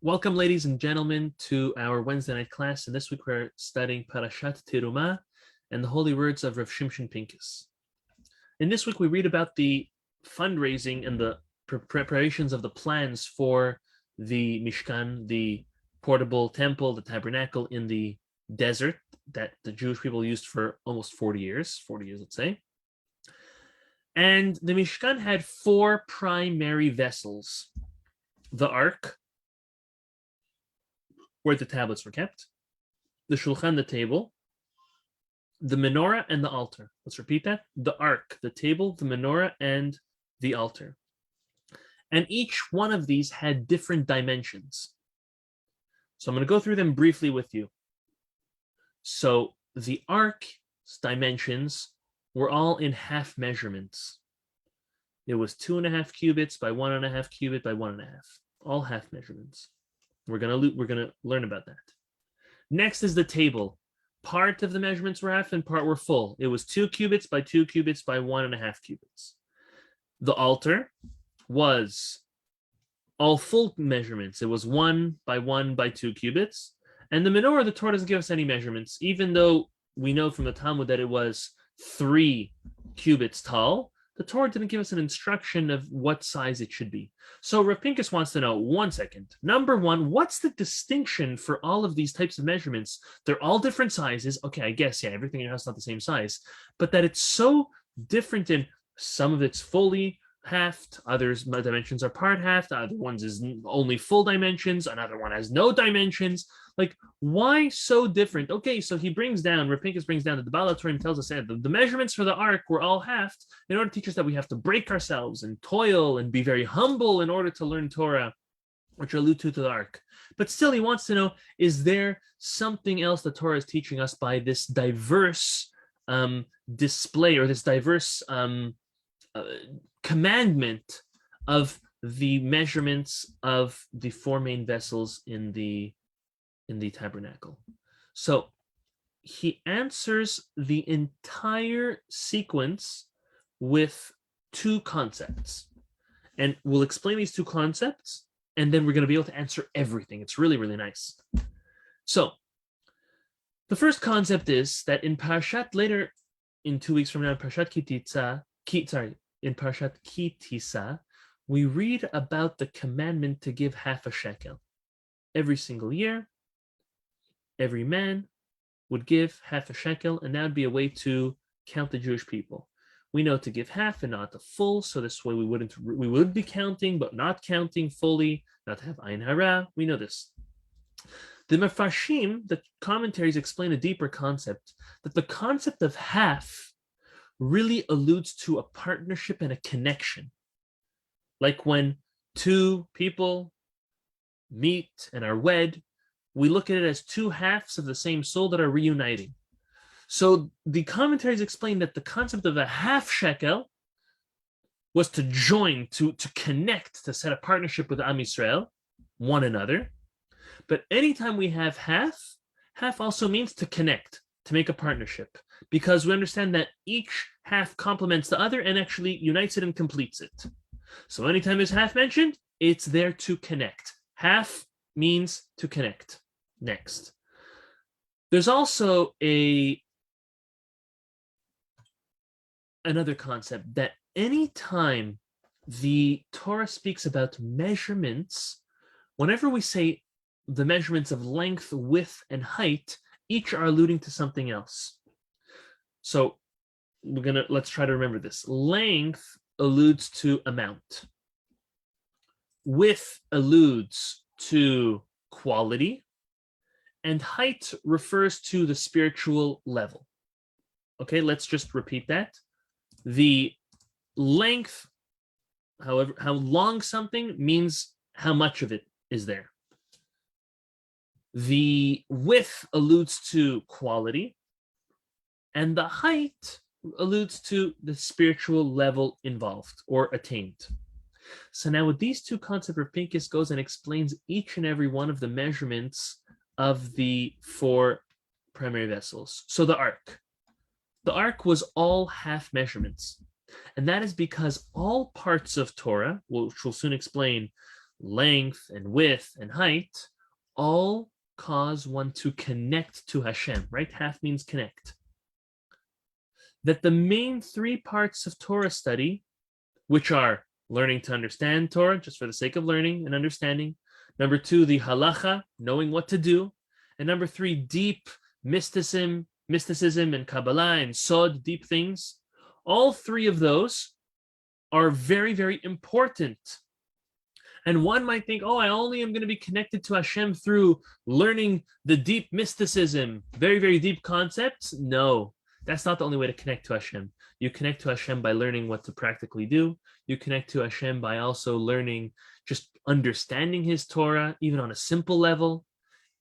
Welcome, ladies and gentlemen, to our Wednesday night class. And this week we're studying Parashat Teruma and the holy words of Rav Shimshon Pincus. In this week we read about the fundraising and the preparations of the plans for the Mishkan, the portable temple, the tabernacle in the desert that the Jewish people used for almost 40 years, let's say. And the Mishkan had four primary vessels: the ark, where the tablets were kept, the shulchan, the table, the menorah, and the altar. Let's repeat that. The ark, the table, the menorah, and the altar. And each one of these had different dimensions. So I'm going to go through them briefly with you. So the ark's dimensions were all in half measurements. It was 2.5 cubits by 1.5 cubit by 1.5, all half measurements. We're gonna learn about that. Next is the table. Part of the measurements were half and part were full. It was 2 cubits by 2 cubits by 1.5 cubits. The altar was all full measurements. It was 1 by 1 by 2 cubits. And the menorah, the Torah doesn't give us any measurements, even though we know from the Talmud that it was 3 cubits tall. The Torah didn't give us an instruction of what size it should be. So Rav Pincus wants to know, 1 second. Number one, what's the distinction for all of these types of measurements? They're all different sizes. Okay, I guess, yeah, everything in your house is not the same size. But that it's so different in some of it's fully halved, others dimensions are part halved, other ones is only full dimensions, another one has no dimensions. Like, why so different? Okay, so Rav Pincus brings down that the Baal HaTurim tells us that the measurements for the ark were all halved in order to teach us that we have to break ourselves and toil and be very humble in order to learn Torah, which allude to the ark. But still, he wants to know, is there something else the Torah is teaching us by this diverse display or this diverse commandment of the measurements of the four main vessels in the tabernacle? So he answers the entire sequence with 2 concepts, and we'll explain these 2 concepts, and then we're going to be able to answer everything. It's really, really nice. So the first concept is that in Parashat, later in 2 weeks from now, in Parashat Ki Tisa, we read about the commandment to give half a shekel. Every single year, every man would give half a shekel, and that would be a way to count the Jewish people. We know to give half and not the full, so this way we would be counting, but not counting fully, not to have ayin hara. We know this. The Mefarshim, the commentaries, explain a deeper concept, that the concept of half really alludes to a partnership and a connection. Like when 2 people meet and are wed, we look at it as 2 halves of the same soul that are reuniting. So the commentaries explain that the concept of a half shekel was to join, to connect, to set a partnership with Am Yisrael, one another. But anytime we have half also means to connect, to make a partnership, because we understand that each half complements the other and actually unites it and completes it. So anytime there's half mentioned, it's there to connect. Half means to connect. Next, there's also another concept that anytime the Torah speaks about measurements, whenever we say the measurements of length, width, and height, each are alluding to something else. So let's try to remember this. Length alludes to amount. Width alludes to quality. And height refers to the spiritual level. Okay, let's just repeat that. The length, however, how long something means how much of it is there. The width alludes to quality, and the height alludes to the spiritual level involved or attained. So now with these 2 concepts, Rav Pincus goes and explains each and every one of the measurements of the 4 primary vessels. So the ark was all half measurements. And that is because all parts of Torah, which we'll soon explain, length and width and height, all cause one to connect to Hashem, right? Half means connect. That the main three parts of Torah study, which are learning to understand Torah, just for the sake of learning and understanding. Number two, the halacha, knowing what to do. And number three, deep mysticism and Kabbalah and Sod, deep things. All three of those are very, very important. And one might think, oh, I only am going to be connected to Hashem through learning the deep mysticism, very, very deep concepts. No, that's not the only way to connect to Hashem. You connect to Hashem by learning what to practically do. You connect to Hashem by also learning, just understanding His Torah, even on a simple level.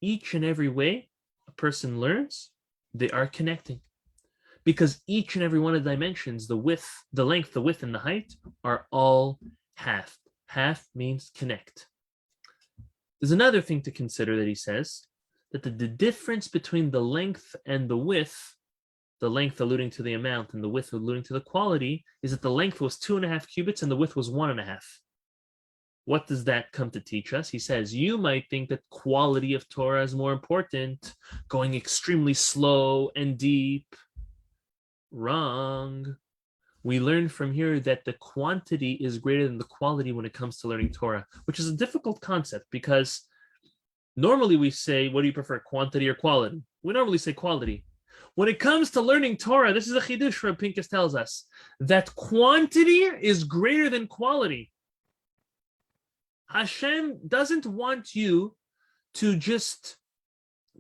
Each and every way a person learns, they are connecting. Because each and every one of the dimensions, the width, the length, the width, and the height, are all half. Half means connect. There's another thing to consider that he says, that the difference between the length and the width, the length alluding to the amount and the width alluding to the quality, is that the length was 2.5 cubits and the width was 1.5. What does that come to teach us? He says, you might think that quality of Torah is more important, going extremely slow and deep. Wrong. We learn from here that the quantity is greater than the quality when it comes to learning Torah, which is a difficult concept because normally we say, what do you prefer, quantity or quality? We normally say quality. When it comes to learning Torah, this is a chidush Rabbi Pincus tells us, that quantity is greater than quality. Hashem doesn't want you to just,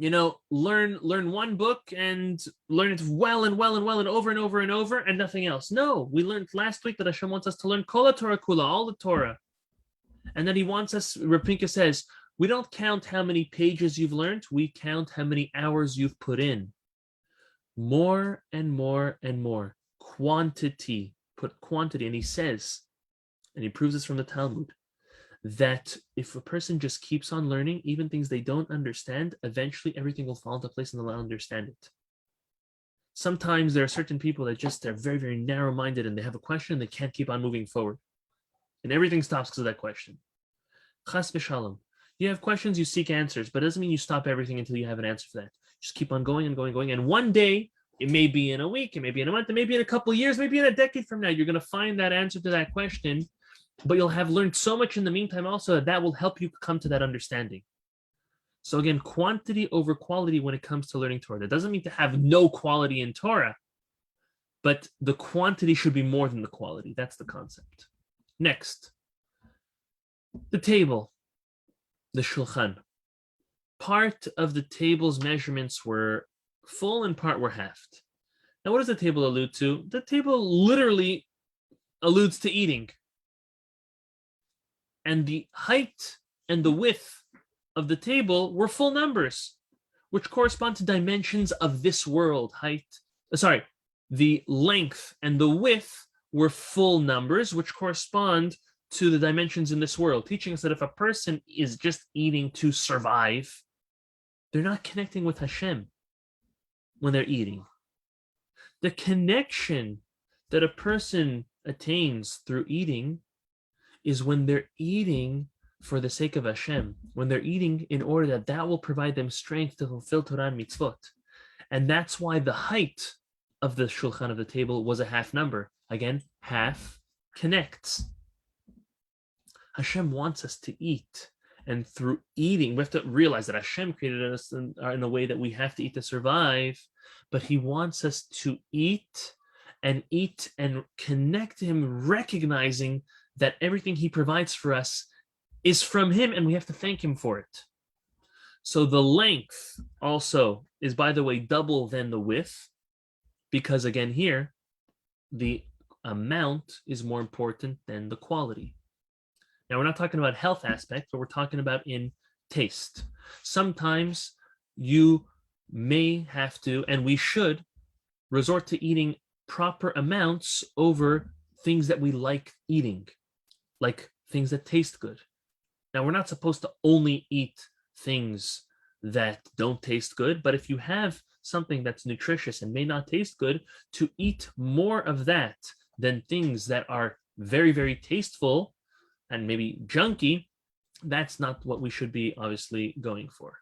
learn one book and learn it well and over and over and over and nothing else. No, we learned last week that Hashem wants us to learn kol Torah kula, all the Torah. And then he wants us, Rabbi Pincus says, we don't count how many pages you've learned, we count how many hours you've put in. More and more and more. Quantity, put quantity. And he says, and he proves this from the Talmud, that if a person just keeps on learning, even things they don't understand, eventually everything will fall into place and they'll understand it. Sometimes there are certain people that just are very, very narrow-minded and they have a question and they can't keep on moving forward. And everything stops because of that question. Chas v'shalom. You have questions, you seek answers, but it doesn't mean you stop everything until you have an answer for that. Just keep on going and going and going. And one day, it may be in a week, it may be in a month, it may be in a couple of years, maybe in a decade from now, you're going to find that answer to that question. But you'll have learned so much in the meantime also that will help you come to that understanding. So again, quantity over quality when it comes to learning Torah. That doesn't mean to have no quality in Torah, but the quantity should be more than the quality. That's the concept. Next, the table, the shulchan. Part of the table's measurements were full and part were halved. Now, what does the table allude to? The table literally alludes to eating. And the height and the width of the table were full numbers, which correspond to dimensions of this world. The length and the width were full numbers, which correspond to the dimensions in this world, teaching us that if a person is just eating to survive, they're not connecting with Hashem when they're eating. The connection that a person attains through eating is when they're eating for the sake of Hashem, when they're eating in order that will provide them strength to fulfill Torah and mitzvot. And that's why the height of the shulchan of the table was a half number. Again, half connects. Hashem wants us to eat. And through eating, we have to realize that Hashem created us in a way that we have to eat to survive. But He wants us to eat and connect to Him, recognizing that everything He provides for us is from Him, and we have to thank Him for it. So the length also is, by the way, double than the width, because again here, the amount is more important than the quality. Now, we're not talking about health aspect, but we're talking about in taste. Sometimes you may have to, and we should, resort to eating proper amounts over things that we like eating, like things that taste good. Now, we're not supposed to only eat things that don't taste good, but if you have something that's nutritious and may not taste good, to eat more of that than things that are very, very tasteful and maybe junky That's not what we should be obviously going for.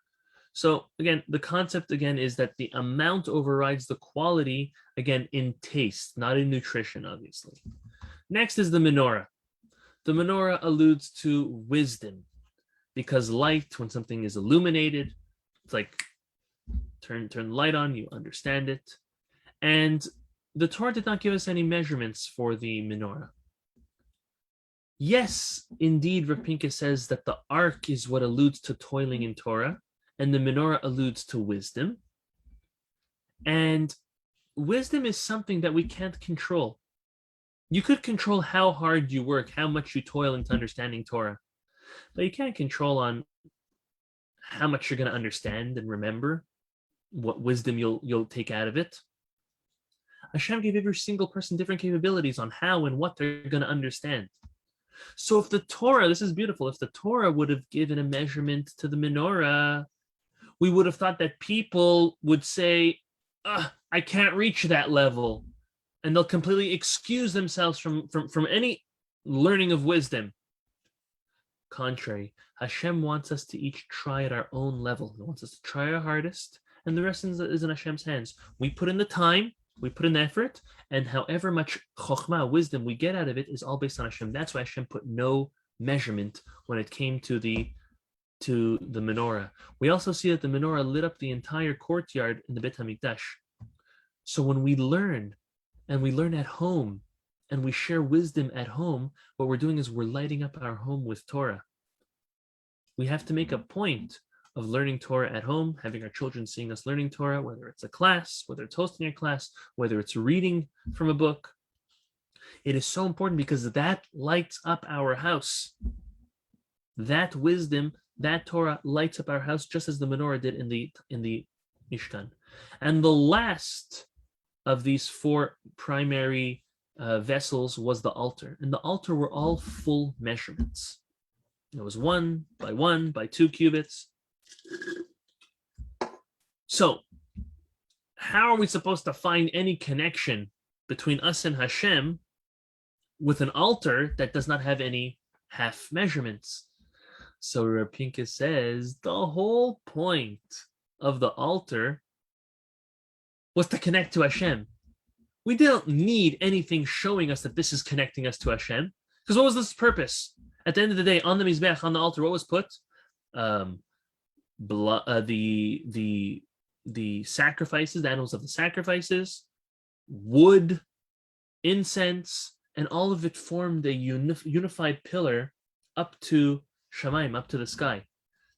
So again, the concept again is that the amount overrides the quality, again, in taste, not in nutrition, obviously. Next is the menorah. The menorah alludes to wisdom, because light, when something is illuminated, it's like turn the light on, you understand it. And the Torah did not give us any measurements for the menorah. Yes, indeed, Rabbi Pincus says that the ark is what alludes to toiling in Torah, and the menorah alludes to wisdom. And wisdom is something that we can't control. You could control how hard you work, how much you toil into understanding Torah, but you can't control on how much you're going to understand and remember, what wisdom you'll take out of it. Hashem gave every single person different capabilities on how and what they're going to understand. So if the Torah, this is beautiful, if the Torah would have given a measurement to the menorah, we would have thought that people would say, I can't reach that level. And they'll completely excuse themselves from any learning of wisdom. Contrary, Hashem wants us to each try at our own level. He wants us to try our hardest, and the rest is in Hashem's hands. We put in the time, we put in the effort, and however much chokhmah, wisdom we get out of it is all based on Hashem. That's why Hashem put no measurement when it came to the menorah. We also see that the menorah lit up the entire courtyard in the Beit HaMikdash. So when we learn, and we learn at home, and we share wisdom at home, what we're doing is we're lighting up our home with Torah. We have to make a point of learning Torah at home, having our children seeing us learning Torah, whether it's a class, whether it's hosting a class, whether it's reading from a book. It is so important because that lights up our house. That wisdom, that Torah lights up our house just as the menorah did in the Mishkan. And the last of these four primary vessels was the altar. And the altar were all full measurements. It was 1 by 2 cubits. So, how are we supposed to find any connection between us and Hashem with an altar that does not have any half measurements? So Rabbi Pincus says the whole point of the altar was to connect to Hashem. We didn't need anything showing us that this is connecting us to Hashem. Because what was this purpose? At the end of the day, on the Mizbech, on the altar, what was put? The sacrifices, the animals of the sacrifices, wood, incense, and all of it formed a unified pillar up to Shamayim, up to the sky.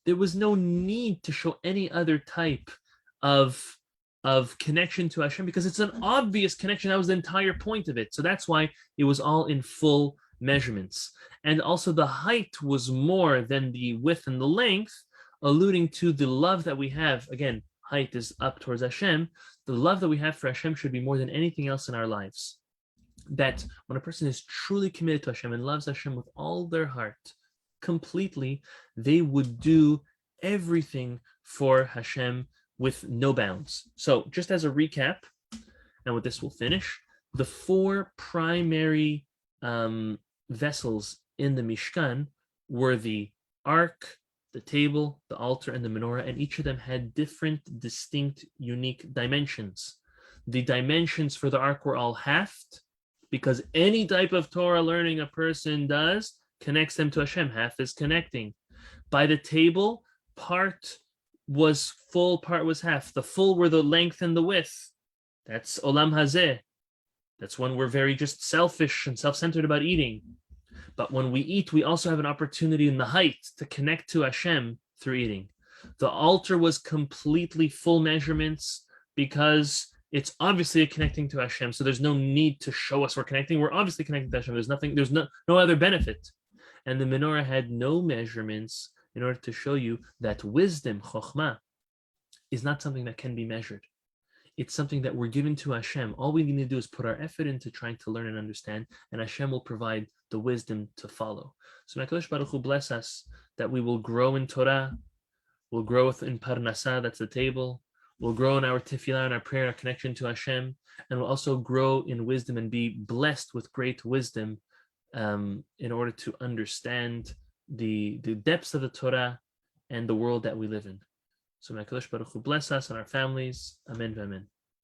There was no need to show any other type of connection to Hashem because it's an obvious connection. That was the entire point of it. So that's why it was all in full measurements. And also the height was more than the width and the length, alluding to the love that we have. Again, height is up towards Hashem. The love that we have for Hashem should be more than anything else in our lives. That when a person is truly committed to Hashem and loves Hashem with all their heart, completely, they would do everything for Hashem with no bounds. So just as a recap, and with this we'll finish, the four primary vessels in the Mishkan were the ark, the table, the altar, and the menorah, and each of them had different, distinct, unique dimensions. The dimensions for the ark were all halved, because any type of Torah learning a person does connects them to Hashem. Half is connecting. By the table, part was full, part was half. The full were the length and the width. That's olam hazeh. That's when we're very just selfish and self-centered about eating. But when we eat, we also have an opportunity in the height to connect to Hashem through eating. The altar was completely full measurements because it's obviously connecting to Hashem. So there's no need to show us we're connecting. We're obviously connecting to Hashem. There's no other benefit. And the menorah had no measurements in order to show you that wisdom, chokhmah, is not something that can be measured. It's something that we're given to Hashem. All we need to do is put our effort into trying to learn and understand, and Hashem will provide the wisdom to follow. So may HaKadosh Baruch Hu bless us that we will grow in Torah, we'll grow in Parnasah, that's the table, we'll grow in our tefillah and our prayer, our connection to Hashem, and we'll also grow in wisdom and be blessed with great wisdom in order to understand the depths of the Torah and the world that we live in. So may HaKadosh Baruch Hu bless us and our families. Amen. Amen.